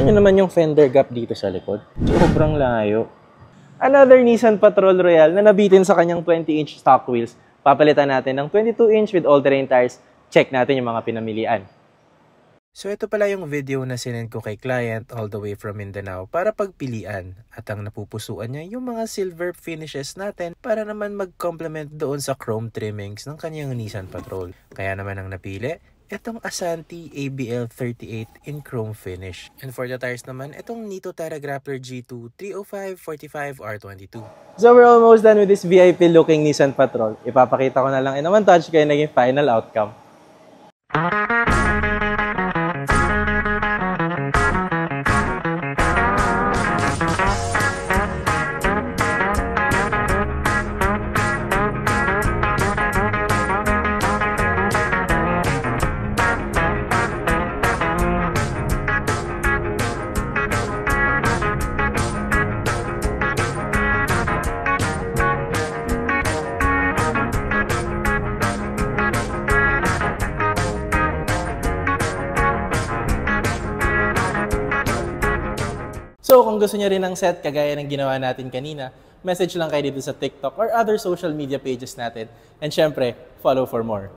nyo naman yung fender gap dito sa likod. Sobrang layo. Another Nissan Patrol Royale na nabitin sa kanyang 20-inch stock wheels. Papalitan natin ng 22-inch with all-terrain tires. Check natin yung mga pinamilian. So ito pala yung video na sinend ko kay client all the way from Mindanao para pagpilian. At ang napupusuan niya yung mga silver finishes natin para naman mag-complement doon sa chrome trimmings ng kanyang Nissan Patrol. Kaya naman ang napili, itong Asanti ABL 38 in chrome finish. And for the tires naman, itong Nitto Terra Grappler G2 305/45 R22. So we're almost done with this VIP looking Nissan Patrol. Ipapakita ko na lang in a montage kaya naging final outcome. So kung gusto niyo rin ng set kagaya ng ginawa natin kanina, message lang kayo dito sa TikTok or other social media pages natin. And syempre, follow for more.